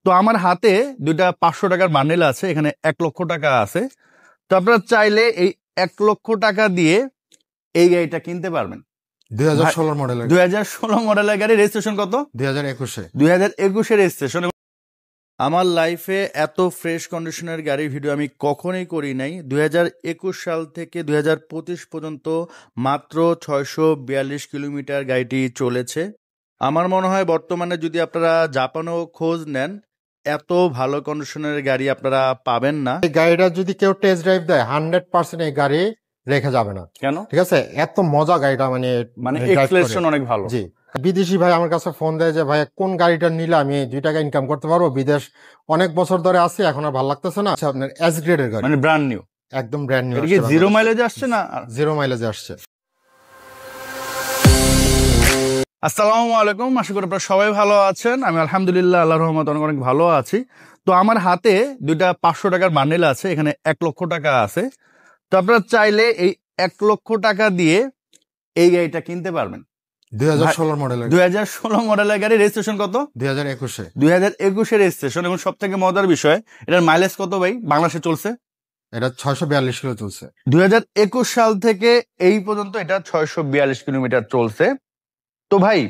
তো আমার হাতে দুইটা 500 টাকার বান্ডেল আছে, এখানে 1 লক্ষ টাকা আছে। তো আপনারা চাইলে এই 1 লক্ষ টাকা দিয়ে এই গাড়িটা কিনতে পারবেন। 2016 মডেলের 2016 মডেলের গাড়ি, রেজিস্ট্রেশন কত? 2021 রেজিস্ট্রেশন। আমার লাইফে এত ফ্রেশ কন্ডিশনের গাড়ির ভিডিও আমি কখনোই করি নাই। 2021 সাল থেকে 2025 পর্যন্ত মাত্র 642 কিলোমিটার গাড়িটি চলেছে। আমার মনে হয় বর্তমানে যদি আপনারা জাপানেও খোঁজ নেন, এত ভালো কন্ডিশনের গাড়ি আপনারা পাবেন না। এই গাড়িটা যদি কেউ টেস্ট ড্রাইভ দেয় 100% এই গাড়ি রেখে যাবে না। কেন? ঠিক আছে, এত মজা গাড়িটা, মানে এক্সেলারেশন অনেক ভালো। জি, বিদেশি ভাই আমার কাছে ফোন দেয় যে ভাই কোন গাড়িটা নিলে আমি 2 টাকা ইনকাম করতে পারবো, বিদেশ অনেক বছর ধরে আছে, এখন আর ভালো লাগতেছে না। আপনার এস গ্রেডের গাড়ি, মানে ব্র্যান্ড নিউ, একদম ব্র্যান্ড নিউ। এটা কি 0 মাইলেজে আসছে না? 0 মাইলেজে আসছে। আসসালামু আলাইকুম, আশা করি আপনারা সবাই ভালো আছেন। আমি আলহামদুলিল্লাহ আল্লাহর রহমতে অনেক অনেক ভালো আছি। তো আমার হাতে দুইটা 500 টাকার বান্ডেল আছে, এখানে 1 লক্ষ টাকা আছে। তো আপনারা চাইলে এই 1 লক্ষ টাকা দিয়ে এই গাড়িটা কিনতে পারবেন। 2016 মডেলের গাড়ি, রেজিস্ট্রেশন কত? 2021 রেজিস্ট্রেশন। এবং সব থেকে মজার বিষয়, এটার মাইলেজ কত ভাই বাংলাদেশে চলছে? এটা 642 কিলো চলছে। 2021 সাল থেকে এই পর্যন্ত এটা 642 কিলোমিটার চলছে। তো ভাই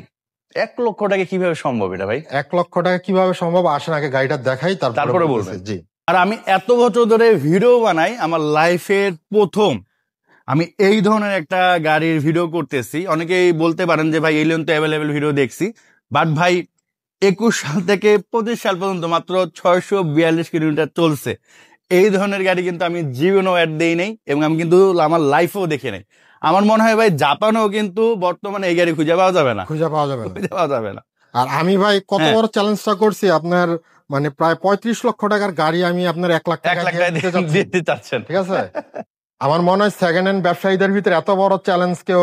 1 লক্ষ টাকা কিভাবে সম্ভব এটা ভাই? 1 লক্ষ টাকা কিভাবে সম্ভব, আসেন আগে গাড়িটা দেখাই তারপরে বলবেন। জি, আর আমি এত বছর ধরে ভিডিও বানাই, আমার লাইফের প্রথম আমি এই ধরনের একটা গাড়ির ভিডিও করতেছি। অনেকেই বলতে পারেন যে ভাই এলিয়ন তো অ্যাভেলেবেল ভিডিও দেখছি, বাট ভাই 21 সাল থেকে 25 সাল পর্যন্ত মাত্র 642 কিলোমিটার চলছে। এই ধরনের গাড়ি কিন্তু আমি জীবনেও অ্যাড দেই নাই, এবং আমি কিন্তু আমার লাইফেও দেখি নাই। আমার মনে হয় ভাই জাপানেও কিন্তু বর্তমানে এই গাড়ি খুঁজে পাওয়া যাবে না। আর আমি ভাই কত বড় চ্যালেঞ্জটা করছি, আপনার মানে প্রায় 35 লক্ষ টাকার গাড়ি আমি আপনার 1 লাখ টাকা দিতে চাচ্ছেন। ঠিক আছে, আমার মনে হয় সেকেন্ড হ্যান্ড ব্যবসায়ীদের ভিতরে এত বড় চ্যালেঞ্জ কেউ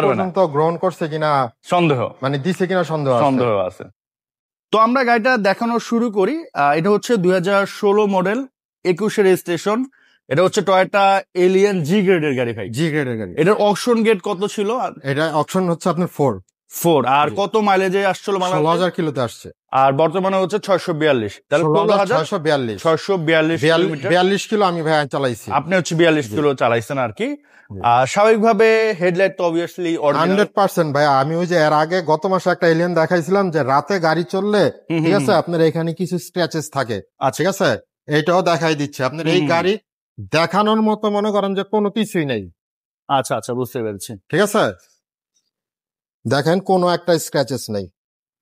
পর্যন্ত গ্রহণ করছে কিনা সন্দেহ, মানে দিছে কিনা সন্দেহ আছে। তো আমরা গাড়িটা দেখানো শুরু করি। এটা হচ্ছে 2016 মডেল, 21 রেজিস্ট্রেশন। এটা হচ্ছে টয়োটা এলিয়ন জি গ্রেডের গাড়ি ভাই। জি গ্রেডের গাড়ি। এটার অকশন গেট কত ছিল? এটা অকশন হচ্ছে আপনার 4। আর কত মাইলেজে আসছিল? 16,000 কিলোতে আসছে। আর বর্তমানে হচ্ছে 642। তাহলে 642 কিলো আমি ভাই চালাইছি। আপনি হচ্ছে 42 কিলো চালাইছেন আর কি। স্বাভাবিকভাবে হেডলাইট তো অবভিয়াসলি 100% ভাই। আমি ওই যে এর আগে গত মাসে একটা এলিয়ন দেখাইছিলাম যে রাতে গাড়ি চললে, ঠিক আছে, আপনার এখানে কিছু স্ক্র্যাচেস থাকে, ঠিক আছে, এইটাও দেখাই দিচ্ছে। আপনার এই গাড়ি দেখানোর মতো মনে করেন যে কোনো কিছুই নেই। আচ্ছা বুঝতে পেরেছি। ঠিক আছে, দেখেন কোনো একটা স্ক্র্যাচেস নেই।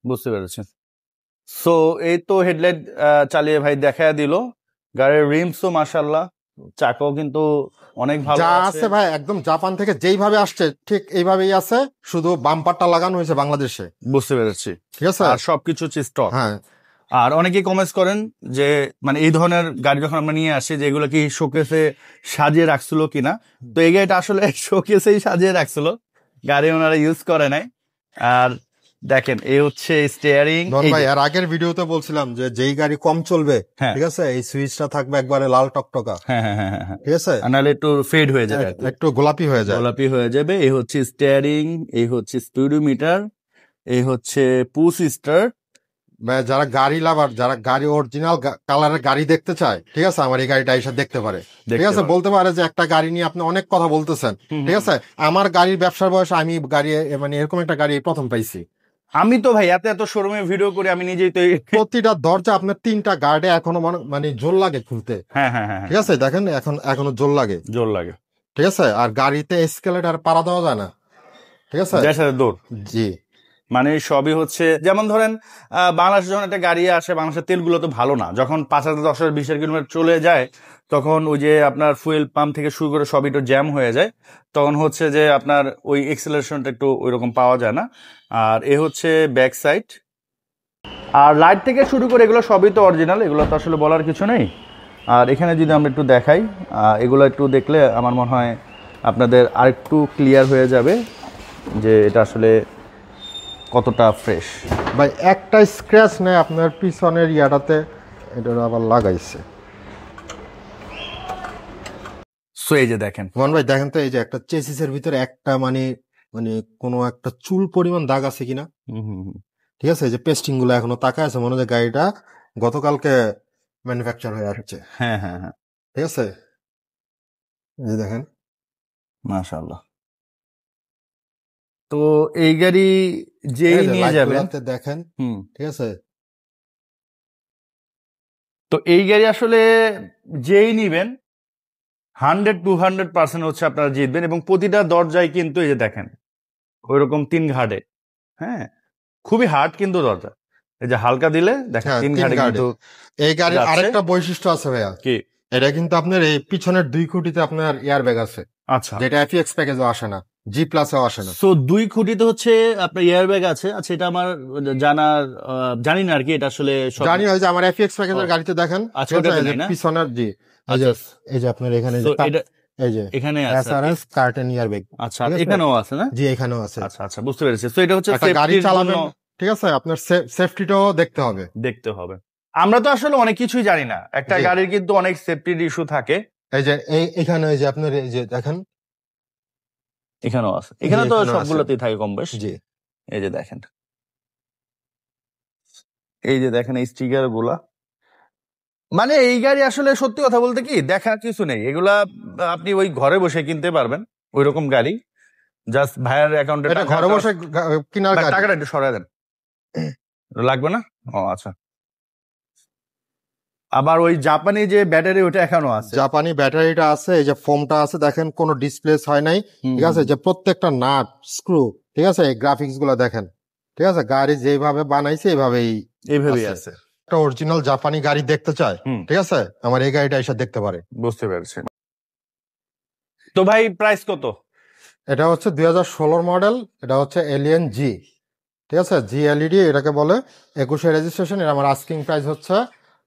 বুঝতে পেরেছি। সো এই তো হেডলাইট চালিয়ে ভাই দেখায় দিল। গাড়ির রিমসও মাশাআল্লাহ, চাকাও কিন্তু অনেক ভালো আছে ভাই, একদম জাপান থেকে যেইভাবে আসছে ঠিক এইভাবেই আছে, শুধু বাম্পারটা লাগানো হয়েছে বাংলাদেশে। বুঝতে পেরেছি, ঠিক আছে। আর সবকিছু স্টক। হ্যাঁ। আর অনেকেই কমেন্টস করেন যে মানে এই ধরনের গাড়ি যখন আমরা নিয়ে আসি যে এগুলো কি শোকেসে সাজিয়ে রাখছিল কিনা। তো এই গাড়িটা আসলে শোকেসেই সাজিয়ে রাখছিল, গাড়ি ওনারা ইউজ করে নাই। আর দেখেন এই হচ্ছে স্টিয়ারিং। ভাই আর আগের ভিডিওতে বলছিলাম যে যেই গাড়ি কম চলবে, ঠিক আছে, এই সুইচটা থাকবে একবারে লাল টকটকা। হ্যাঁ, ঠিক আছে, নাহলে একটু ফেড হয়ে যাবে, একটু গোলাপি হয়ে যাবে। এই হচ্ছে স্টিয়ারিং, এই হচ্ছে স্পিডোমিটার, এই হচ্ছে পুশ স্টার্ট। যারা গাড়ি লাভার, যারা গাড়ি অরিজিনাল কালারের গাড়ি দেখতে চায়, ঠিক আছে, আমার এই গাড়িটা এসে দেখতে পারে। ঠিক আছে, বলতে পারে যে একটা গাড়ি নিয়ে আপনি অনেক কথা বলতেছেন, ঠিক আছে, আমার গাড়ির ব্যবসার বয়সে আমি গাড়ি মানে এরকম একটা গাড়ি প্রথম পাইছি। আমি তো ভাই এত শোরুমে ভিডিও করি, আমি নিজেই তো প্রতিটা দরজা আপনার 3টা গার্ডে এখনো মানে জোর লাগে খুলতে। হ্যাঁ, ঠিক আছে, দেখেন এখনো জোর লাগে। ঠিক আছে, আর গাড়িতে এসকেলেটর পাড়া দেওয়া যায় না। ঠিক আছে, দৌড়। জি, মানে সবই হচ্ছে যেমন ধরেন বাংলাদেশ যখন একটা গাড়ি আসে, বাংলাদেশের তেলগুলো তো ভালো না, যখন 5,000, 10,000, 20,000 কিলোমিটার চলে যায় তখন ওই যে আপনার ফুয়েল পাম্প থেকে শুরু করে সবই একটু জ্যাম হয়ে যায়, তখন হচ্ছে যে আপনার ওই এক্সেলারেশনটা একটু ওই রকম পাওয়া যায় না। আর এ হচ্ছে ব্যাক সাইড, আর লাইট থেকে শুরু করে এগুলো সবই তো অরিজিনাল, এগুলো তো আসলে বলার কিছু নেই। আর এখানে যদি আমরা একটু দেখাই, এগুলো একটু দেখলে আমার মনে হয় আপনাদের আরেকটু ক্লিয়ার হয়ে যাবে যে এটা আসলে কতটা ফ্রেশ। ভাই একটা স্ক্র্যাচ নেই আপনার পিছনের ইয়াটাতে, এটা আবার লাগাইছে। সো এই যে দেখেন ভাই, দেখেন তো এই যে একটা চেসিসের ভিতরে একটা মানে কোনো একটা চুল পরিমাণ দাগ আছে কিনা। ঠিক আছে, এই যে পেস্টিং গুলো এখনো তাকায় আছে, মনে হয় গাড়িটা গতকালকে ম্যানুফ্যাকচার হয়ে আসছে। হ্যাঁ হ্যাঁ হ্যাঁ, ঠিক আছে, এই যে দেখেন। মাশাআল্লাহ। তো এই গাড়ি যেই এই যে নিয়ে যাবেন, লাইটগুলোতে দেখেন, হুম, ঠিক আছে। তো এই গাড়ি আসলে যেই নিবেন 100-200% হচ্ছে আপনারা জিতবেন, এবং প্রতিটা দরজায় কিন্তু এই যে দেখেন ওইরকম 3 ঘাটে, হ্যাঁ, খুবই হার্ড কিন্তু দরজা, এই যে হালকা দিলে দেখেন হ্যাঁ 3 3 ঘাটে গাড়ি। কিন্তু এই গাড়ির যাচ্ছে। আরেকটা বৈশিষ্ট্য আছে ভাইয়া, কি? এটা কিন্তু আপনার এই পিছনের 2 খুঁটিতে আপনার এয়ার ব্যাগ আছে, আচ্ছা, যেটা এফএক্স প্যাকেজও আসে না, জি প্লাসেও আসে না। সো 2 খুঁটিতে হচ্ছে আপনার এয়ার ব্যাগ আছে। আচ্ছা, এটা আমার জানার, জানি না আর কি, এটা আসলে সব জানি ওই যে আমার এফএক্স প্যাকেজের ও, গাড়িতে দেখেন, আচ্ছা, ঠিক আছে, ওটাতে এই যে নাই না? পিছনের জি, এই যে আচ্ছা, এই যে আপনার এখানে তো যে এটা এই যে এখানে আছে আর কি? এসআরএস কার্টেন ইয়ার ব্যাগ, আচ্ছা, ঠিক আছে, এখানেও আছে না? জি এখানেও আছে। আচ্ছা আচ্ছা, বুঝতে পেরেছি। তো এটা হচ্ছে একটা গাড়ি সেফটির জন্য চালাবেন, ঠিক আছে, আপনার সেফটিটাও দেখতে হবে। দেখতে হবে। আমরা তো আসলে অনেক কিছুই জানি না, একটা জি। গাড়ির কিন্তু অনেক সেফটির ইস্যু থাকে। এই যে এখানে এই যে আপনার এই যে দেখেন, এখানেও আছে, এখানে তো এখানেও আছে। সবগুলোতেই থাকে কম বেশ। জি এই যে দেখেন, এই যে দেখেন এই স্টিকার গুলা, মানে এই গাড়ি আসলে সত্যি কথা বলতে কি দেখার কিছু নেই, এগুলা আপনি ওই ঘরে বসে কিনতে পারবেন ওই রকম গাড়ি। জাস্ট ভাইয়ের অ্যাকাউন্টে এটা ঘরে বসে কেনার গাড়ি। টাকাটা একটু সরাই দেন, লাগবে না? ও আচ্ছা। আবার ওই জাপানি যে ব্যাটারি, ওটা এখনো আছে? জাপানি ব্যাটারিটা আছে, এই যে ফোমটা আছে দেখেন, কোনো ডিসপ্লেস হয় নাই, ঠিক আছে, যে প্রত্যেকটা নাট স্ক্রু, ঠিক আছে, এই গ্রাফিক্স গুলো দেখেন, ঠিক আছে, গাড়ি যেভাবে বানাইছে এইভাবেই এইভাবেই আছে। আছে। একটা অরিজিনাল জাপানি গাড়ি দেখতে চায়, হুম, ঠিক আছে, আমার এই গাড়িটা এসে দেখতে পারে। বুঝতে পেরেছি। তো ভাই প্রাইস কত? এটা হচ্ছে 2016 মডেল, এটা হচ্ছে এলিয়েন জি, ঠিক আছে, জি এলইডি এটাকে বলে, 21 রেজিস্ট্রেশন। এর আমার আস্কিং প্রাইস হচ্ছে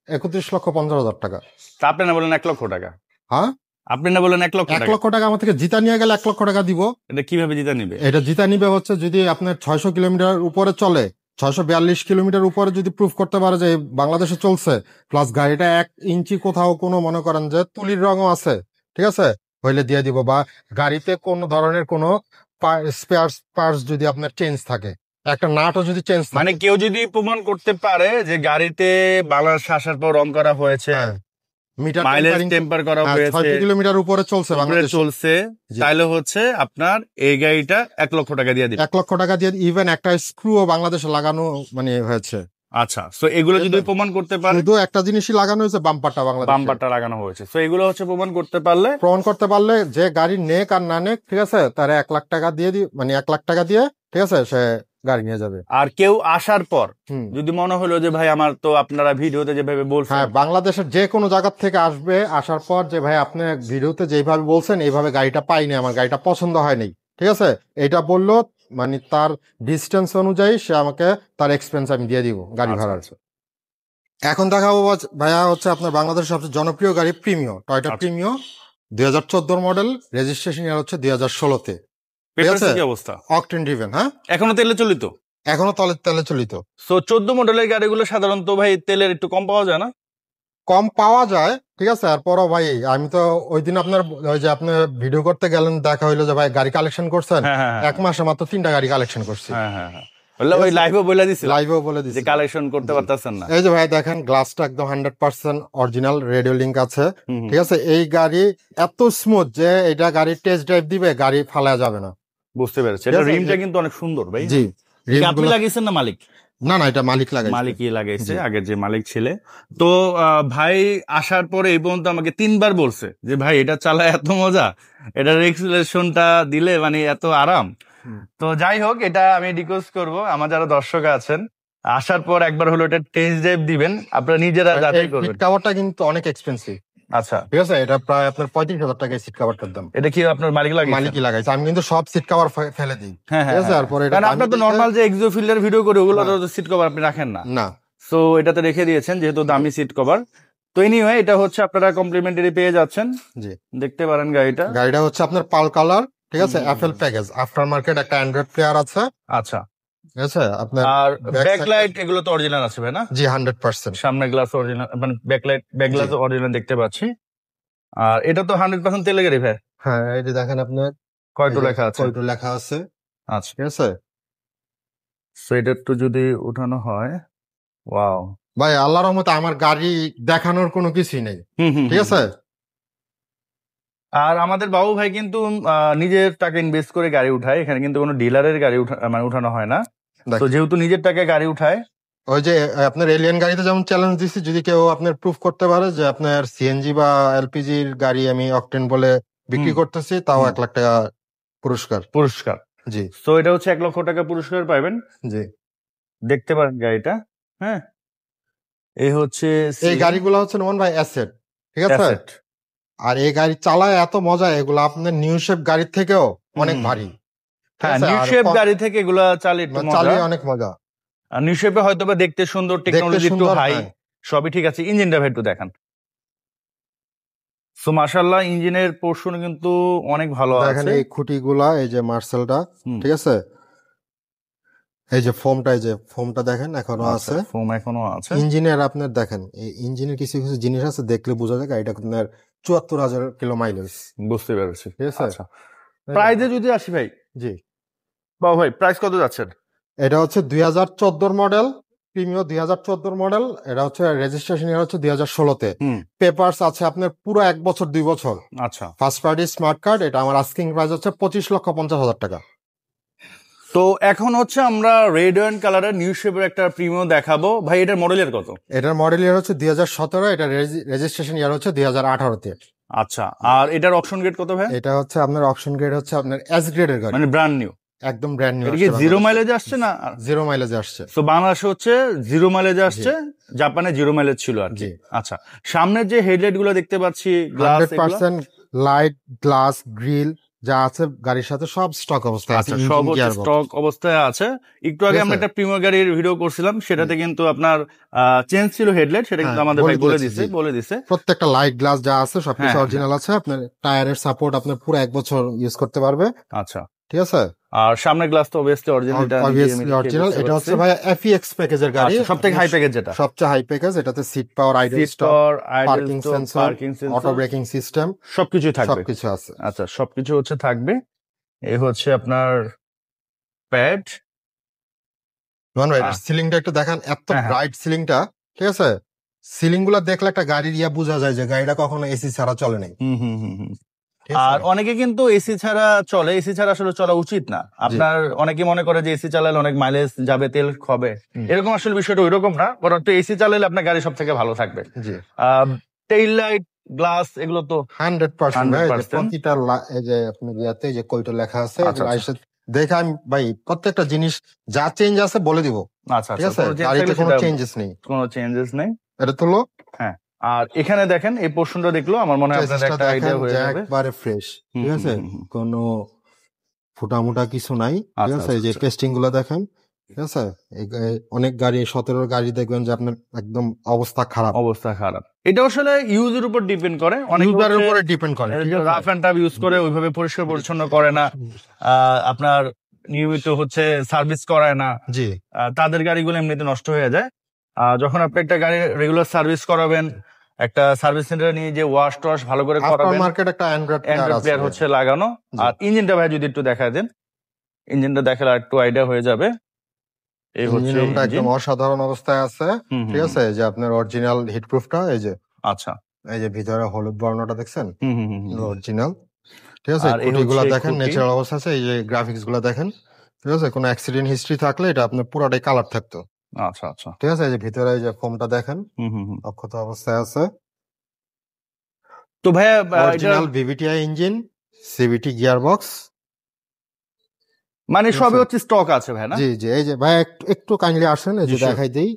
31,15,000 টাকা। তা আপনি না বলেন 1 লক্ষ টাকা? হ্যাঁ, আপনি না বলেন 1 লক্ষ 1 টাকা? লক্ষ টাকা আমার থেকে জিতা নিয়ে গেলে 1 লক্ষ টাকা দিব। এটা কিভাবে জিতে নিবে? এটা জিতা নিবে হচ্ছে যদি আপনার 600 কিলোমিটার উপরে চলে, 642 কিলোমিটার উপরে যদি প্রুফ করতে পারে যে বাংলাদেশে চলছে, প্লাস গাড়িটা 1 ইঞ্চি কোথাও কোনো মনে করেন যে তুলির রঙও আছে, ঠিক আছে, হইলে দিয়ে দিব। বা গাড়িতে কোনো ধরনের কোনো স্পেয়ার পার্টস যদি আপনার চেঞ্জ থাকে, একটা নাটও যদি চেঞ্জ থাকে, মানে কেউ যদি প্রমাণ করতে পারে যে গাড়িতে বাংলাদেশ আসার পর রং করা হয়েছে, মিটার মাইলেজ টেম্পার করা হয়েছে, 600 কিলোমিটার উপরে চলছে উপরে বাংলাদেশে, চলছে, জি। তাহলে হচ্ছে আপনার এই গাড়িটা 1 লক্ষ টাকা দিয়ে দিবে। 1 লক্ষ টাকা দিয়ে, ইভেন একটা স্ক্রুও বাংলাদেশে লাগানো মানে হয়েছে। আচ্ছা, সো এগুলো যদি প্রমাণ করতে পারে, শুধু একটা জিনিসই লাগানো হয়েছে, বাম্পারটা বাংলাদেশে বাম্পারটা লাগানো হয়েছে, সো এগুলো হচ্ছে প্রমাণ করতে পারলে, প্রমাণ করতে পারলে যে গাড়ি নেক আর না নেক, ঠিক আছে, তারা 1 লাখ টাকা দিয়ে মানে 1 লাখ টাকা দিয়ে, ঠিক আছে, সে গাড়ি নিয়ে যাবে। আর কেউ আসার পর হুম, যদি মনে হলো যে ভাই আমার তো আপনারা ভিডিওতে যেভাবে বলছেন, হ্যাঁ, বাংলাদেশের যে কোনো জায়গা থেকে আসবে, আসার পর যে ভাই আপনি ভিডিওতে যেভাবে বলছেন এইভাবে গাড়িটা পাইনি, আমার গাড়িটা পছন্দ হয়নি, ঠিক আছে, এটা বললো, মানে তার ডিস্টেন্স অনুযায়ী সে আমাকে তার এক্সপেন্স আমি দিয়ে দিব গাড়ি আচ্ছা, ভাড়ার। এখন দেখাবো ভাইয়া হচ্ছে আপনার বাংলাদেশের সবচেয়ে জনপ্রিয় গাড়ি প্রিমিও, টয়োটা আচ্ছা। প্রিমিও 2014 মডেল, রেজিস্ট্রেশন ইয়ার হচ্ছে 2016-তে, পেপারসের কি অবস্থা? অকটেন ড্রিভেন, হ্যাঁ, এখনো তেলে চলিত? এখনো তেলে চলিত। সো 14 মডেলের গাড়িগুলো সাধারণত ভাই তেলের একটু কম পাওয়া যায় না? কম পাওয়া যায়, ঠিক আছে, তারপরও ভাই আমি তো ওই দিন আপনার ওই যে আপনি ভিডিও করতে গেলেন, দেখা হইলো যে ভাই গাড়ি কালেকশন করছেন, হ্যাঁ হ্যাঁ 1 মাসে মাত্র 3টা গাড়ি কালেকশন করছি। হ্যাঁ হ্যাঁ হ্যাঁ, বললাম ওই লাইভও বলে দিছিল লাইভেও বলে যে দিছি, কালেকশন করতে পারতেছেন না। এই যে ভাই দেখেন গ্লাসটা একদম 100% অরিজিনাল, রেডিও লিঙ্ক আছে, ঠিক আছে, এই গাড়ি এত স্মুথ যে এটা গাড়ি টেস্ট ড্রাইভ দিবে গাড়ি ফালা যাবে না। বুঝতে পেরেছি, এটা রিমটা কিন্তু অনেক সুন্দর ভাই। জি, আপনি লাগিয়েছেন না মালিক? না না, এটা মালিক লাগাইছে। মালিকই লাগাইছে, আগের যে মালিক ছিল। তো ভাই আসার পরে এই পর্যন্ত আমাকে 3বার বলছে যে ভাই এটা চালায় এত মজা, এটার এক্সিলারেশনটা দিলে মানে এত আরাম। তো যাই হোক, এটা আমি রিকোয়েস্ট করব আমার যারা দর্শক আছেন, আসার পর একবার হলো এটা টেস্ট ড্রাইভ দিবেন, আপনারা নিজেরা যাচাই করবেন। সিট কভারটা কিন্তু অনেক এক্সপেন্সিভ, আচ্ছা, ঠিক আছে, এটা প্রায় আপনার 35,000 টাকা সিট কভারটার দাম। এটা কি আপনার মালিক লাগিয়েছে? মালিকই লাগাইছে, আমি কিন্তু সব সিট কভার ফেলে দিই, হ্যাঁ ঠিক হ্যাঁ, আছে, তারপরে কারণ আপনার তো নরমাল যে এক্সোফিল্ডের ভিডিও করে ওগুলো তো সিট কভার আপনি রাখেন না, না, সো এটাতে রেখে দিয়েছেন যেহেতু দামি সিট কভার। তো এনিওয়ে এটা হচ্ছে আপনারা কমপ্লিমেন্টারি পেয়ে যাচ্ছেন, জি, দেখতে পারেন গাড়িটা। গাড়িটা হচ্ছে আপনার পাল কালার, ঠিক আছে, এফএল প্যাকেজ, আফটার মার্কেট একটা অ্যান্ড্রয়েড প্লেয়ার আছে, আচ্ছা, ঠিক আছে, আপনার আর ব্যাকলাইট এগুলো তো অরিজিনাল আছে ভাই না? জি 100%। সামনে গ্লাস অরিজিনাল, মানে ব্যাক গ্লাস অরিজিনাল দেখতে পাচ্ছি। আর এটা তো 100% তেলে গাড়ি ভাই। হ্যাঁ, এই যে দেখেন আপনার কয়টো লেখা আছে? কয়টো লেখা আছে, আচ্ছা, ঠিক আছে। সো এটা একটু যদি উঠানো হয়, ওয়াও, ভাই আল্লাহর রহমতে আমার গাড়ি দেখানোর কোনো কিছুই নেই, ঠিক আছে। আর আমাদের বাবু ভাই কিন্তু নিজের টাকা ইনভেস্ট করে গাড়ি উঠায়, এখানে কিন্তু কোনো ডিলারের গাড়ি মানে উঠানো হয় না। তো যেহেতু নিজের টাকায় গাড়ি উঠায়, ওই যে আপনার এলিয়ান গাড়িতে যেমন চ্যালেঞ্জ দিচ্ছি, যদি কেউ আপনার প্রুফ করতে পারে যে আপনার সিএনজি বা এলপিজির গাড়ি আমি অকটেন বলে বিক্রি করতেছি, তাও 1,00,000 টাকা পুরস্কার। জি, তো এটা হচ্ছে 1,00,000 টাকা পুরস্কার পাবেন। জি, দেখতে পারেন গাড়িটা। হ্যাঁ, এই হচ্ছে এই গাড়িগুলো হচ্ছে নোমান ভাই অ্যাসেট, ঠিক আছে। asset। আর এই গাড়ি চালায় এত মজা, এগুলো আপনার নিউ শেপ গাড়ির থেকেও অনেক ভারী। হ্যাঁ, নিউ শেপ গাড়ি থেকে এগুলা চালিয়ে অনেক মজা। আর নিউ শেপে হয়তো বা দেখতে সুন্দর, টেকনোলজি একটু হাই, সবই ঠিক আছে। ইঞ্জিনটা ভাই একটু দেখান। সো মাশাআল্লাহ, ইঞ্জিনের পোর্শন কিন্তু অনেক ভালো আছে। দেখেন এই খুঁটিগুলা, এই যে মার্সেলটা, ঠিক আছে। এই যে ফোমটা দেখেন এখনো আছে, ফোম এখনো আছে। ইঞ্জিনের আপনার দেখেন, এই ইঞ্জিনের কিছু কিছু জিনিস আছে দেখলে বোঝা যায় গাড়িটা আপনার 74,000 কিলো মাইলেজ। বুঝতে পেরেছি, ঠিক আছে। আচ্ছা, প্রাইসে যদি আসি ভাই, জি বাবু ভাই প্রাইস কত যাচ্ছেন? এটা হচ্ছে 2014 মডেল, প্রিমিয়ার 2014 মডেল। এটা হচ্ছে রেজিস্ট্রেশন ইয়ার হচ্ছে 2016-তে। পেপারস আছে আপনার পুরো 1 বছর 2 বছর। আচ্ছা, ফার্স্ট পার্টি স্মার্ট কার্ড। এটা আমার আস্কিং প্রাইস হচ্ছে 25,50,000 টাকা। তো এখন হচ্ছে আমরা রেড ওয়াইন কালারের নিউ শেপের একটা প্রিমিয়াম দেখাবো ভাই। এটার মডেলের কত? এটার মডেল ইয়ার হচ্ছে 2017, এটা রেজিস্ট্রেশন ইয়ার হচ্ছে 2018-তে। আচ্ছা, আর এটার অপশন গ্রেড কত ভাই? এটা হচ্ছে আপনার অপশন গ্রেড হচ্ছে আপনার এস গ্রেডের গাড়ি, মানে ব্র্যান্ড নিউ, একদম ব্র্যান্ড নিউ। এটা কি জিরো মাইলেজে আসছে না? জিরো মাইলেজে আসছে। তো বাংলাদেশে হচ্ছে জিরো মাইলেজে আসছে, জাপানে জিরো মাইলেজ ছিল আর কি। আচ্ছা, সামনের যে হেডলাইট গুলো দেখতে পাচ্ছি, 100% লাইট, গ্লাস, গ্রিল যা আছে গাড়ির সাথে সব স্টক অবস্থায় আছে। সব স্টক অবস্থায় আছে। একটু আগে আমরা একটা প্রিমিয়ার গাড়ির ভিডিও করছিলাম, সেটাতে কিন্তু আপনার চেঞ্জ ছিল হেডলাইট, সেটা কিন্তু আমাদের ভাই বলে দিছে। প্রত্যেকটা লাইট গ্লাস যা আছে সবকিছু অরিজিনাল আছে। আপনার টায়ারের সাপোর্ট আপনার পুরো 1 বছর ইউজ করতে পারবে। আচ্ছা, ঠিক আছে। আর সামনের গ্লাস তো অবভিয়াসলি অরিজিনাল। এটা হচ্ছে ভাই এফইএক্স প্যাকেজের গাড়ি, সবথেকে হাই প্যাকেজ, যেটা সবচেয়ে হাই প্যাকেজ। এটাতে seat power, idle stop, parking sensor, auto braking system সবকিছু থাকবে, সবকিছু আছে। আচ্ছা, সবকিছু হচ্ছে থাকবে। এই হচ্ছে আপনার প্যাড। সিলিংটা একটু দেখেন, এত ব্রাইট সিলিংটা, ঠিক আছে। সিলিং গুলা দেখলে একটা গাড়ির বোঝা যায় যে গাড়িটা কখনো এসি ছাড়া চলে নাই। আর অনেকে কিন্তু এসি ছাড়া চলে, এসি ছাড়া আসলে চলা উচিত না। আপনার অনেকে মনে করে যে এসি চালালে অনেক মাইলেজ যাবে, তেল খাবে, এরকম আসলে বিষয়টা ওইরকম না। বরং এসি চালালে আপনার গাড়ি সব থেকে ভালো থাকবে। টেইল লাইট, গ্লাস, এগুলো তো 100%। প্রতিটা এই যে আপনার ইয়াতে যে কয়টা লেখা আছে দেখে আমি ভাই প্রত্যেকটা জিনিস যা চেঞ্জ আছে বলে দিব। আচ্ছা, ঠিক আছে, গাড়িতে কোনো চেঞ্জেস নেই। এটা তো হ্যাঁ। আর এখানে দেখেন এই পোর্শনটা দেখলো আমার মনে হয় আপনাদের একটা আইডিয়া হয়ে যাবে। একবারে ফ্রেশ, ঠিক আছে, কোনো ফুটামুটা কিছু নাই। ঠিক আছে, এই যে টেস্টিং গুলো দেখেন, ঠিক আছে। অনেক গাড়ি 17 গাড়ি দেখবেন যে আপনার একদম অবস্থা খারাপ। এটা আসলে ইউজের উপর ডিপেন্ড করে, অনেক ইউজারের উপরে ডিপেন্ড করে। রাফ এন্ড টাফ ইউজ করে, ওইভাবে পরিষ্কার পরিচ্ছন্ন করে না, আপনার নিয়মিত হচ্ছে সার্ভিস করায় না, জি, তাদের গাড়িগুলো এমনিতে নষ্ট হয়ে যায়। যখন আপনি একটা গাড়ি রেগুলার সার্ভিস করাবেন, একটা সার্ভিস সেন্টারে নিয়ে যে ওয়াশ টোয়াশ ভালো করে করাবেন, মার্কেট একটা অ্যান্ড্রয়েড প্লেয়ার হচ্ছে লাগানো। আর ইঞ্জিনটা ভাই যদি একটু দেখায় দেন, ইঞ্জিনটা দেখালে একটু আইডিয়া হয়ে যাবে। এই হচ্ছে একদম অসাধারণ অবস্থায় আছে, ঠিক আছে। যে আপনার অরিজিনাল হিট প্রুফটা, এই যে, আচ্ছা, এই যে ভিতরে হলুদ বর্ণটা দেখছেন, অরিজিনাল, ঠিক আছে। খুঁটিগুলো দেখেন ন্যাচারাল অবস্থা আছে। এই যে গ্রাফিক্স গুলো দেখেন, ঠিক আছে। কোনো অ্যাক্সিডেন্ট হিস্ট্রি থাকলে এটা আপনার পুরোটাই কালার থাকতো। আচ্ছা, আচ্ছা, ঠিক আছে। এই যে ভিতরে এই যে ফোমটা দেখেন, অক্ষত অবস্থায় আছে। তো ভাইয়া original VVTi engine, CVT gear box, মানে সবই হচ্ছে স্টক আছে ভাই, না? জি জি। এই যে ভাই একটু কাইন্ডলি আসেন, এই যে দেখাই দেই,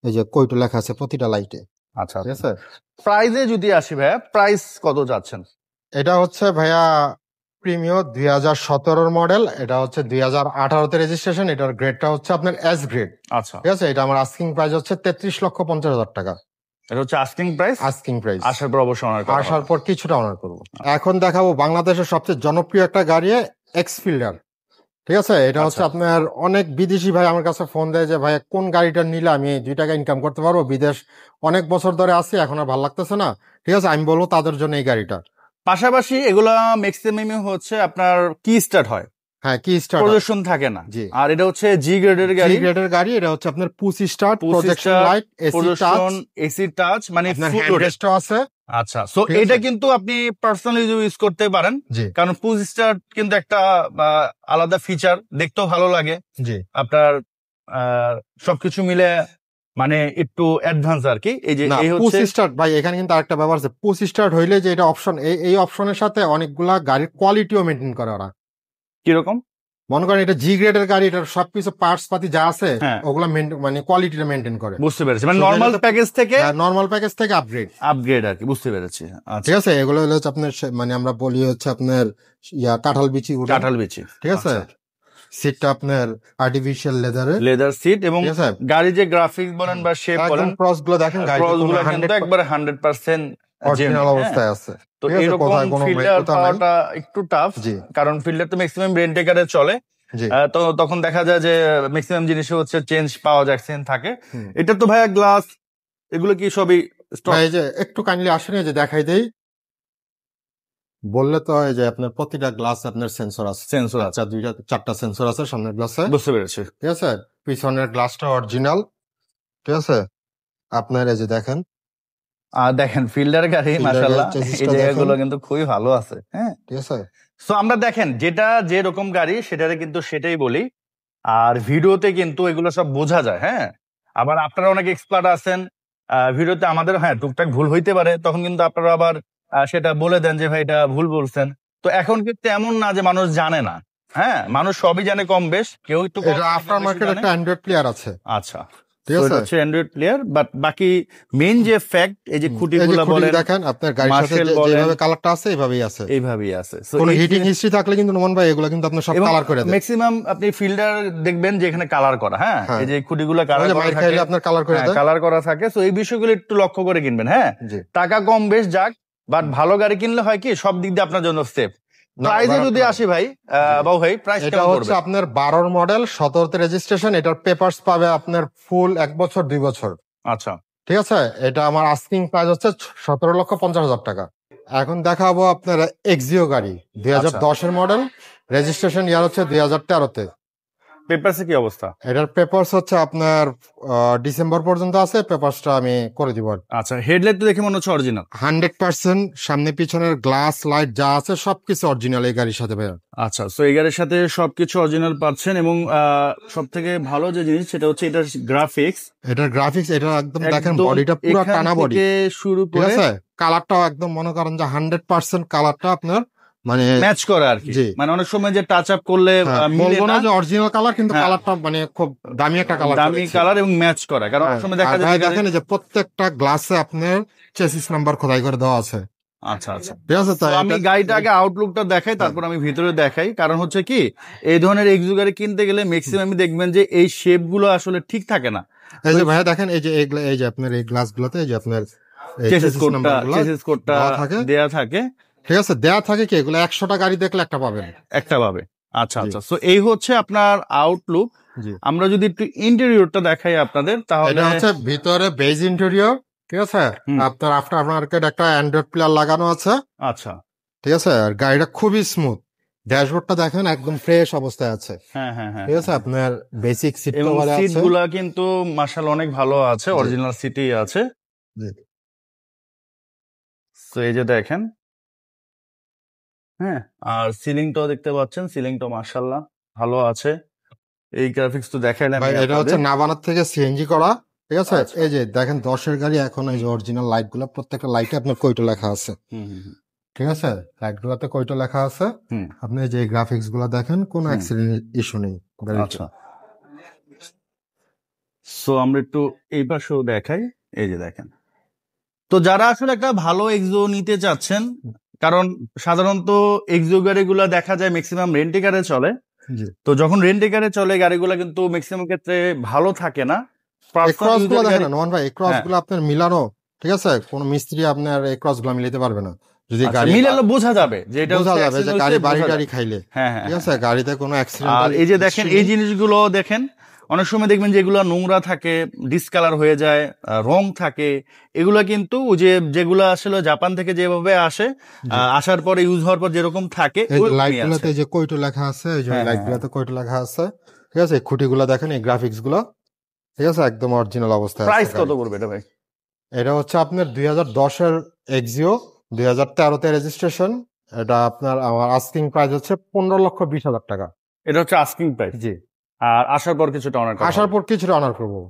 এই যে কয়টা লেখা আছে প্রতিটা লাইটে। আচ্ছা, ঠিক আছে। প্রাইসে যদি আসি ভাইয়া, প্রাইস কত যাচ্ছেন? এটা হচ্ছে ভাইয়া প্রিমিয়ার 2017 মডেল। এটা হচ্ছে 2018-তে রেজিস্ট্রেশন। এটার গ্রেডটা হচ্ছে আপনার এস গ্রেড। আচ্ছা, ঠিক আছে। এটা আমার আস্কিং প্রাইস হচ্ছে 33,50,000 টাকা। এটা হচ্ছে আস্কিং প্রাইস। আসার পর অবশ্যই আসার পর কিছুটা অনার করবো। এখন দেখাবো বাংলাদেশের সবচেয়ে জনপ্রিয় একটা গাড়ি, এক্সফিল্ডার। ঠিক আছে। এটা হচ্ছে আপনার অনেক বিদেশি ভাই আমার কাছে ফোন দেয় যে ভাই কোন গাড়িটা নিলে আমি 2 টাকা ইনকাম করতে পারবো, বিদেশ অনেক বছর ধরে আছি, এখন আর ভালো লাগতেছে না। ঠিক আছে, আমি বলবো তাদের জন্য এই গাড়িটা। পাশাপাশি এগুলা ম্যাক্সিমাম হচ্ছে আপনার কি স্টার্ট হয়, হ্যাঁ কি স্টার্ট প্রদর্শন থাকে না। জি। আর এটা হচ্ছে জি গ্রেডের গাড়ি, এটা হচ্ছে আপনার push start, projection light, AC touch, AC touch, মানে হ্যান্ড রেস্টও আছে। আচ্ছা, সো এটা কিন্তু আপনি পার্সোনালি ইউজ করতে পারেন, কারণ পুশ স্টার্ট কিন্তু একটা আলাদা ফিচার, দেখতেও ভালো লাগে। জি, আপনার সবকিছু মিলে মানে একটু অ্যাডভান্স আর কি। এই যে এই পুশ হচ্ছে স্টার্ট ভাই, এখানে কিন্তু আরেকটা ব্যাপার আছে, পুশ স্টার্ট হইলে যে এটা অপশন, এই অপশনের সাথে অনেকগুলা গাড়ির কোয়ালিটিও মেনটেন করে ওরা। কিরকম? মনে করেন এটা জি গ্রেডের গাড়ি, এটার সবকিছু পার্টস পাতি যা আছে ওগুলা মানে কোয়ালিটিটা মেনটেন করে। বুঝতে পেরেছি, মানে নরমাল প্যাকেজ থেকে আপগ্রেড আর কি। বুঝতে পেরেছি। ঠিক আছে, এগুলো হচ্ছে আপনার মানে আমরা বলি হচ্ছে আপনার কাঁঠাল বিচি, ঠিক আছে। সিটটা আপনার আর্টিফিশিয়াল লেদার সিট, এবং গাড়ি যে গ্রাফিক্স বলেন বা শেপ বলেন, ক্রস গুলো দেখেন, ক্রসগুলো কিন্তু একবারে 100% অরিজিনাল অবস্থায় আছে। তো এরকম ফিল্টার পাওয়াটা একটু টাফ, কারণ ফিল্টার তো ম্যাক্সিমাম রেন্ট টেকারে চলে। তো তখন দেখা যায় যে ম্যাক্সিমাম জিনিস হচ্ছে চেঞ্জ পাওয়া যায়, এক্সচেঞ্জ থাকে। এটা তো ভাইয়া গ্লাস, এগুলো কি সবই স্টক? এই যে একটু কাইন্ডলি আসেন, এই যে দেখাই দেই বললে তো, এই যে আপনার প্রতিটা গ্লাস আপনার সেন্সর আছে, আচ্ছা 2-4টা সেন্সর আছে সামনের গ্লাসে। বুঝতে পেরেছি। ঠিক আছে, পিছনের গ্লাসটা অরিজিনাল। ঠিক আছে, আপনার এই যে দেখেন, দেখেন ফিল্ডার গাড়ি মাশাআল্লাহ, এই জায়গাগুলো কিন্তু খুবই ভালো আছে। হ্যাঁ, ঠিক আছে। সো আমরা দেখেন যেটা যে রকম গাড়ি সেটারে কিন্তু সেটাই বলি, আর ভিডিওতে কিন্তু এগুলো সব বোঝা যায়। হ্যাঁ, আবার আপনারা অনেক এক্সপার্ট আছেন ভিডিওতে, আমাদের টুকটাক ভুল হইতে পারে, তখন কিন্তু আপনারা আবার সেটা বলে দেন যে ভাই এটা ভুল বলছেন। তো এখন কিন্তু এমন না যে মানুষ জানে না, হ্যাঁ মানুষ সবই জানে কম বেশ, কেউ একটু আফটার মার্কেট একটা অ্যান্ড্রয়েড প্লেয়ার আছে। আচ্ছা, হচ্ছে অ্যান্ড্রয়েড প্লেয়ার, বাট বাকি মেইন যে ফ্যাক্ট, এই যে খুঁটিগুলো বলেন, দেখেন আপনার গাড়ির সাথে যেভাবে কালারটা আছে এইভাবেই আছে। কোনো হিটিং হিস্ট্রি থাকলে কিন্তু নোমান ভাই এগুলো কিন্তু আপনার সব কালার করে দেয়। ম্যাক্সিমাম আপনি ফিল্টার দেখবেন যে এখানে কালার করা, হ্যাঁ এই যে খুঁটিগুলো কালার করা থাকে। সো এই বিষয়গুলো একটু লক্ষ্য করে কিনবেন। হ্যাঁ, টাকা কম বেশ যাক, বাট ভালো গাড়ি কিনলে হয় কি সব দিক দিয়ে আপনার জন্য সেফ। প্রাইসে যদি আসি ভাই, বাবু ভাই প্রাইস এটা হচ্ছে আপনার 12 মডেল, 17তে রেজিস্ট্রেশন, এটার পেপারস পাবে আপনার ফুল 1 বছর 2 বছর। আচ্ছা, ঠিক আছে, এটা আমার আস্কিং প্রাইস হচ্ছে 17,50,000 টাকা। এখন দেখাবো আপনার এক্সিও গাড়ি, 2010-এর মডেল, রেজিস্ট্রেশন ইয়ার হচ্ছে 2013-তে। পেপারসে কি অবস্থা? এটার পেপারস হচ্ছে আপনার ডিসেম্বর পর্যন্ত আছে, পেপারসটা আমি করে দিব। আচ্ছা, হেডলাইট তো দেখে মনে হচ্ছে অরিজিনাল 100%, সামনে পিছনের গ্লাস লাইট যা আছে সবকিছু অরিজিনাল এই গাড়ির সাথে ভাইয়া। আচ্ছা, সো এই গাড়ির সাথে সবকিছু অরিজিনাল পাচ্ছেন, এবং সব থেকে ভালো যে জিনিস সেটা হচ্ছে এটার গ্রাফিক্স। এটা একদম দেখেন, বডিটা পুরো টানা বডি শুরু করে, ঠিক আছে, কালারটাও একদম মনে করেন যে 100% কালারটা আপনার মানে ম্যাচ করে আর কি। মানে অনেক সময় যে টাচ আপ করলে বলবো না যে অরিজিনাল কালার, কিন্তু কালারটা মানে খুব দামি একটা কালার, দামি কালার এবং ম্যাচ করা। কারণ অনেক সময় দেখা যায় দেখেন যে প্রত্যেকটা গ্লাসে আপনার চেসিস নাম্বার খোদাই করে দেওয়া আছে। আচ্ছা আচ্ছা, ঠিক আছে। তো আমি গাড়িটা আগে আউটলুকটা দেখাই, তারপর আমি ভিতরে দেখাই। কারণ হচ্ছে কি, এই ধরনের এক্সু গাড়ি কিনতে গেলে ম্যাক্সিমাম দেখবেন যে এই শেপ গুলো আসলে ঠিক থাকে না। এই যে ভাইয়া দেখেন, এই যে আপনার এই গ্লাস গুলোতে এই যে আপনার চেসিস কোডটা দেয়া থাকে। ঠিক আছে, দেয়া থাকে কি, এগুলো 100টা গাড়ি দেখলে একটা পাবে। আচ্ছা আচ্ছা, সো এই হচ্ছে আপনার আউটলুক। আমরা যদি একটু ইন্টেরিয়রটা দেখাই আপনাদের, তাহলে এটা হচ্ছে ভিতরে বেজ ইন্টেরিয়র। ঠিক আছে, আপনার আফটার মার্কেট একটা অ্যান্ড্রয়েড প্লেয়ার লাগানো আছে। আচ্ছা, ঠিক আছে, আর গাড়িটা খুবই স্মুথ। ড্যাশবোর্ডটা দেখেন একদম ফ্রেশ অবস্থায় আছে। হ্যাঁ হ্যাঁ হ্যাঁ, ঠিক আছে, আপনার বেসিক সিট গুলা কিন্তু মাশাআল্লাহ অনেক ভালো আছে, অরিজিনাল সিটই আছে। তো এই যে দেখেন, হ্যাঁ, আর সিলিংটাও দেখতে পাচ্ছেন, সিলিংটা মাশাআল্লাহ ভালো আছে। এই গ্রাফিক্স তো দেখাইলাম, এটা হচ্ছে নাভানার থেকে সিএনজি করা। ঠিক আছে, এই যে দেখেন 10-এর গাড়ি, এখন এই যে অরিজিনাল লাইট গুলো, প্রত্যেকটা লাইটে আপনার কয়টো লেখা আছে। ঠিক আছে, লাইট গুলাতে কয়টো লেখা আছে। আপনি যে গ্রাফিক্স গুলা দেখেন, কোনো অ্যাক্সিডেন্ট ইস্যু নেই। আচ্ছা, সো আমরা একটু এই পাশেও দেখাই। এই যে দেখেন, তো যারা আসলে একটা ভালো এক্সো নিতে চাচ্ছেন, কারণ সাধারণত এক্সো গাড়িগুলা দেখা যায় ম্যাক্সিমাম রেন্টে কারে চলে। তো যখন রেন্টে কারে চলে গাড়িগুলা কিন্তু ম্যাক্সিমাম ক্ষেত্রে ভালো থাকে না। ক্রস গুলো দেখেন নোমান ভাই, এই ক্রস গুলো আপনার মিলানো, ঠিক আছে, কোন মিস্ত্রি আপনার এই ক্রস গুলো মিলাতে পারবে না। যদি গাড়ি মিলালে বোঝা যাবে যে এটা গাড়ি খাইলে। ঠিক আছে, গাড়িতে কোনো অ্যাক্সিডেন্ট। আর এই যে দেখেন, এই জিনিসগুলো দেখেন, অনেক সময় দেখবেন যে এগুলো নোংরা থাকে, ডিসকালার হয়ে যায়, রং থাকে, এগুলা কিন্তু ওই যে যেগুলো আসলে জাপান থেকে যেভাবে আসে, আসার পরে ইউজ হওয়ার পর যেরকম থাকে এই ওরকমই লাইট গুলাতে আছে। যে কৈটো লেখা আছে, এই যে হ্যাঁ, লাইট হ্যাঁ, গুলাতে কৈটো লেখা আছে, ঠিক আছে, এই খুঁটিগুলো দেখেন, এই গ্রাফিক্স গুলো, ঠিক আছে, একদম অরিজিনাল অবস্থায় আছে প্রাইস কত গাড়ি। পড়বে এটা ভাই? এটা হচ্ছে আপনার 2010-এর এক্সিও, 2013-তে রেজিস্ট্রেশন। এটা আপনার আমার আস্কিং প্রাইস হচ্ছে 15,20,000 টাকা। এটা হচ্ছে আস্কিং প্রাইস, জি, আর আসার পর কিছুটা অনার আসার পর কিছুটা অনার করবো।